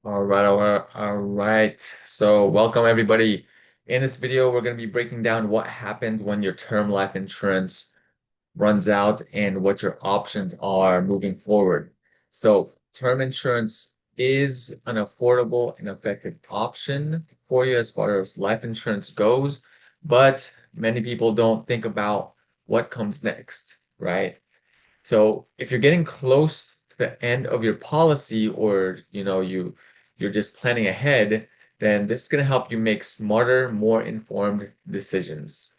All right. So welcome everybody. In this video, we're going to be breaking down what happens when your term life insurance runs out and what your options are moving forward. So term insurance is an affordable and effective option for you as far as life insurance goes, but many people don't think about what comes next, right? So if you're getting close to the end of your policy or you're just planning ahead, then this is going to help you make smarter, more informed decisions.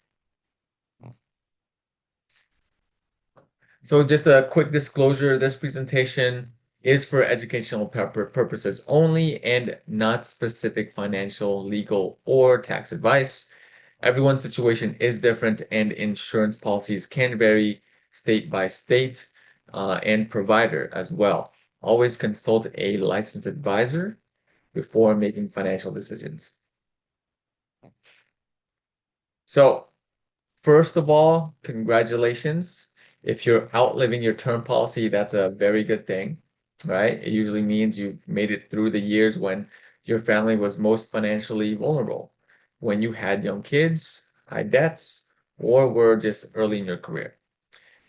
So just a quick disclosure, this presentation is for educational purposes only and not specific financial, legal, or tax advice. Everyone's situation is different and insurance policies can vary state by state and provider as well. Always consult a licensed advisor before making financial decisions. So, first of all, congratulations. If you're outliving your term policy, that's a very good thing, right? It usually means you've made it through the years when your family was most financially vulnerable, when you had young kids, high debts, or were just early in your career.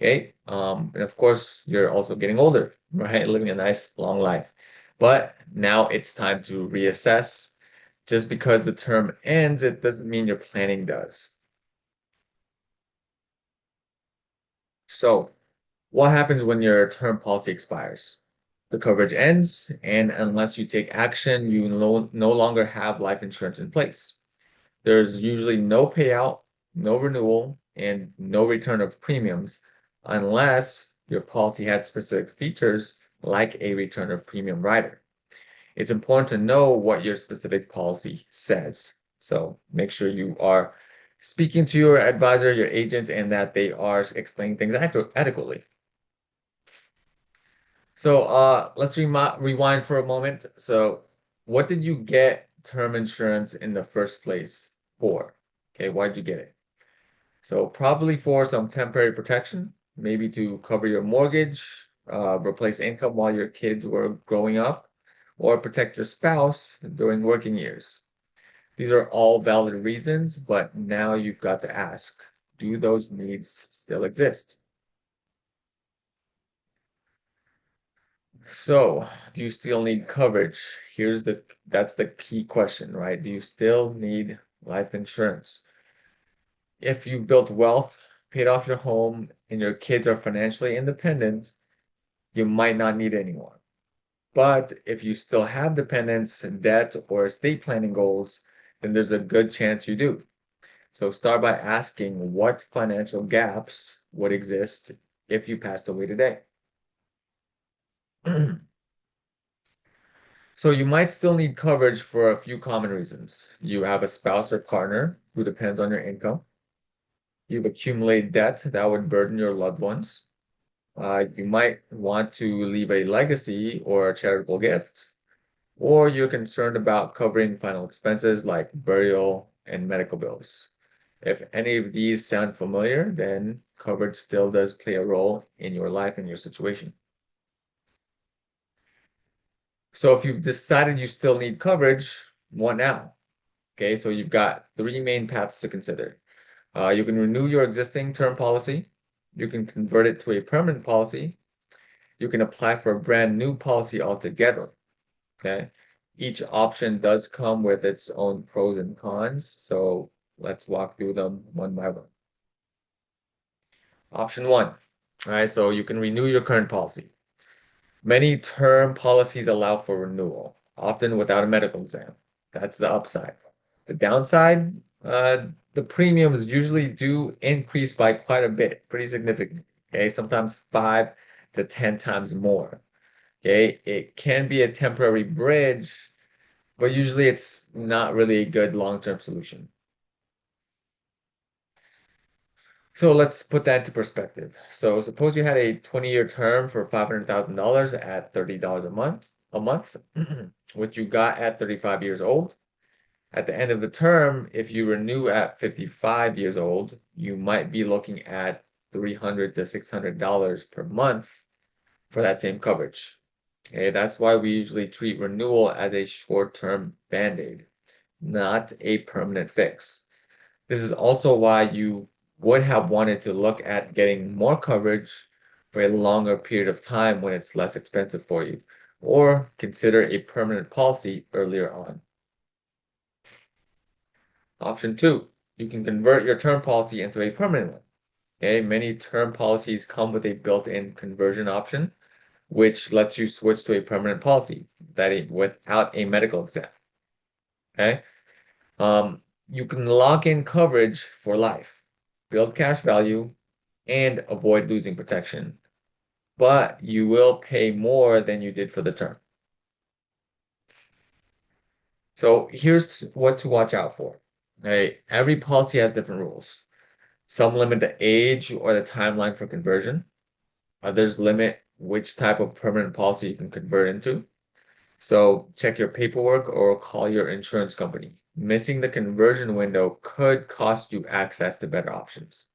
Okay. And of course, you're also getting older, right? Living a nice long life. But now it's time to reassess. Just because the term ends, it doesn't mean your planning does. So, what happens when your term policy expires? The coverage ends, and unless you take action, you no longer have life insurance in place. There's usually no payout, no renewal, and no return of premiums unless your policy had specific features like a return of premium rider. It's important to know what your specific policy says. So make sure you are speaking to your advisor, your agent, and that they are explaining things adequately. So let's rewind for a moment. So what did you get term insurance in the first place for? Okay, why'd you get it? So probably for some temporary protection, maybe to cover your mortgage, replace income while your kids were growing up, or protect your spouse during working years. These are all valid reasons, but now you've got to ask, do those needs still exist? So, do you still need coverage? That's the key question, right? Do you still need life insurance? If you've built wealth, paid off your home, and your kids are financially independent, you might not need any more. But if you still have dependents, debt, or estate planning goals, then there's a good chance you do. So start by asking what financial gaps would exist if you passed away today. So you might still need coverage for a few common reasons. You have a spouse or partner who depends on your income. You've accumulated debt that would burden your loved ones. You might want to leave a legacy or a charitable gift, or you're concerned about covering final expenses like burial and medical bills. If any of these sound familiar, then coverage still does play a role in your life and your situation. So if you've decided you still need coverage, what now? Okay, so you've got three main paths to consider. You can renew your existing term policy, you can convert it to a permanent policy, you can apply for a brand new policy altogether. Okay, each option does come with its own pros and cons, so let's walk through them one by one. Option one, all right, so you can renew your current policy. Many term policies allow for renewal, often without a medical exam. That's the upside. The downside, the premiums usually do increase by quite a bit, pretty significant. Okay, sometimes 5 to 10 times more. Okay, it can be a temporary bridge, but usually it's not really a good long-term solution. So let's put that into perspective. So suppose you had a 20-year term for $500,000 at $30 a month, which you got at 35 years old. At the end of the term, if you renew at 55 years old, you might be looking at $300 to $600 per month for that same coverage. Okay, that's why we usually treat renewal as a short-term band-aid, not a permanent fix. This is also why you would have wanted to look at getting more coverage for a longer period of time when it's less expensive for you, or consider a permanent policy earlier on. Option two, you can convert your term policy into a permanent one. Okay, many term policies come with a built-in conversion option, which lets you switch to a permanent policy without a medical exam. Okay, um, you can lock in coverage for life, build cash value, and avoid losing protection, but you will pay more than you did for the term. So here's what to watch out for. Okay, every policy has different rules. Some limit the age or the timeline for conversion. Others limit which type of permanent policy you can convert into. So check your paperwork or call your insurance company. Missing the conversion window could cost you access to better options.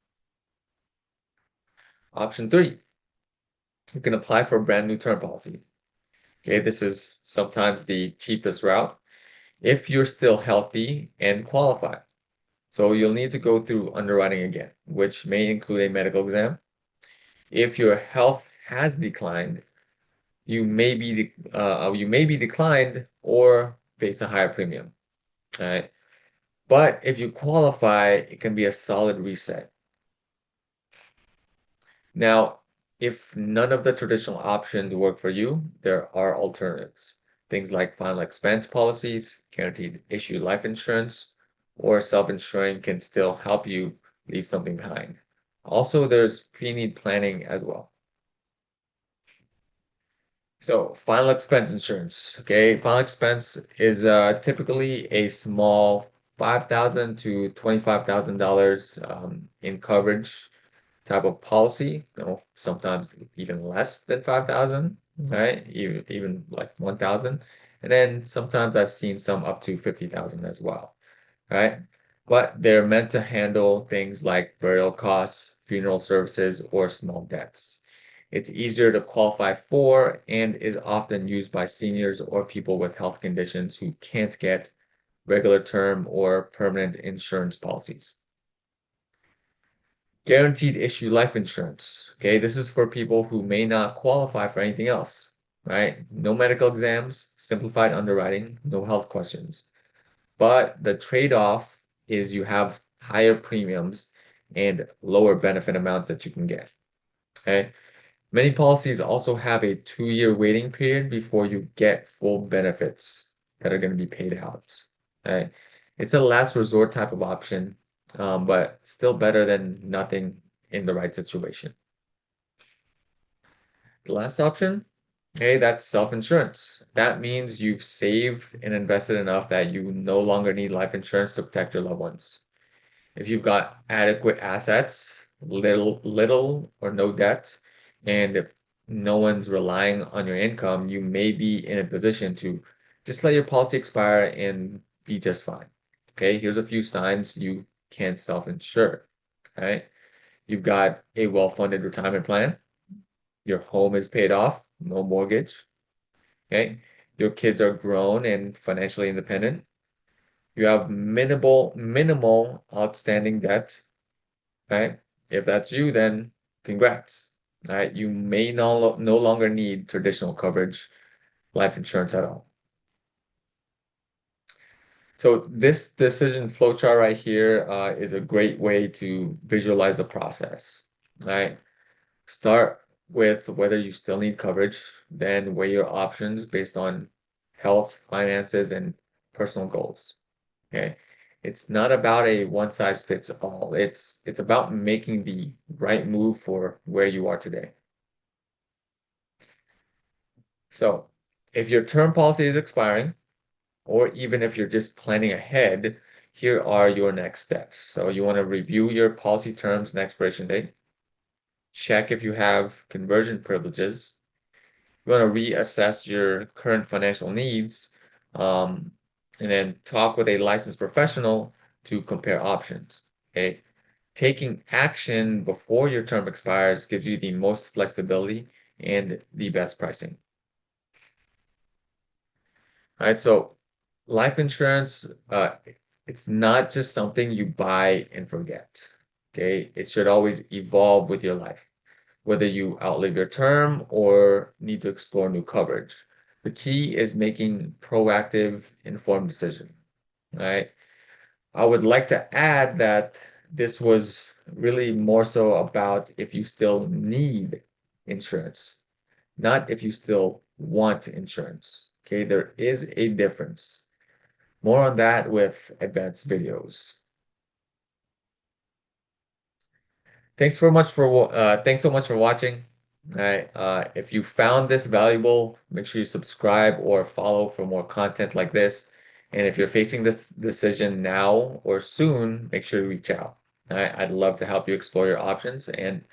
Option three, you can apply for a brand new term policy. Okay, this is sometimes the cheapest route if you're still healthy and qualified. So you'll need to go through underwriting again, which may include a medical exam. If your health has declined, you may be declined or face a higher premium. All right. But if you qualify, it can be a solid reset. Now, if none of the traditional options work for you, there are alternatives. Things like final expense policies, guaranteed issue life insurance, or self-insuring can still help you leave something behind. Also, there's pre-need planning as well. So, final expense insurance. Okay, final expense is typically a small $5,000 to $25,000 in coverage type of policy, sometimes even less than 5,000, right? Even like 1,000. And then sometimes I've seen some up to 50,000 as well, right? But they're meant to handle things like burial costs, funeral services, or small debts. It's easier to qualify for and is often used by seniors or people with health conditions who can't get regular term or permanent insurance policies. Guaranteed issue life insurance. Okay, this is for people who may not qualify for anything else, right? No medical exams, simplified underwriting, no health questions. But the trade-off is you have higher premiums and lower benefit amounts that you can get. Okay. Many policies also have a 2-year waiting period before you get full benefits that are going to be paid out. Okay. It's a last resort type of option, but still better than nothing in the right situation. The last option, hey, that's self-insurance. That means you've saved and invested enough that you no longer need life insurance to protect your loved ones. If you've got adequate assets, little or no debt, and if no one's relying on your income, you may be in a position to just let your policy expire and be just fine. Okay, here's a few signs you can self-insure. Okay, you've got a well-funded retirement plan. Your home is paid off, no mortgage. Okay, your kids are grown and financially independent. You have minimal outstanding debt. Right? If that's you, then congrats. Right? You may no longer need traditional coverage, life insurance at all. So this decision flowchart right here is a great way to visualize the process. Right? Start with whether you still need coverage, then weigh your options based on health, finances, and personal goals. Okay. It's not about a one size fits all. It's about making the right move for where you are today. So, if your term policy is expiring, or even if you're just planning ahead, here are your next steps. So, you want to review your policy terms and expiration date, check if you have conversion privileges. You want to reassess your current financial needs, um, and then talk with a licensed professional to compare options. Okay. Taking action before your term expires gives you the most flexibility and the best pricing. All right, so life insurance, it's not just something you buy and forget. Okay, it should always evolve with your life, whether you outlive your term or need to explore new coverage. The key is making proactive, informed decision. Right? I would like to add that this was really more so about if you still need insurance, not if you still want insurance. Okay, there is a difference. More on that with advanced videos. Thanks so much for watching. All right. If you found this valuable, make sure you subscribe or follow for more content like this. And if you're facing this decision now or soon, make sure you reach out. All right. I'd love to help you explore your options and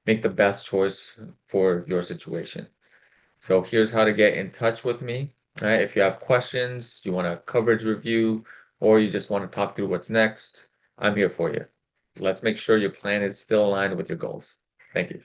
make the best choice for your situation. So here's how to get in touch with me. All right. If you have questions, you want a coverage review, or you just want to talk through what's next, I'm here for you. Let's make sure your plan is still aligned with your goals. Thank you.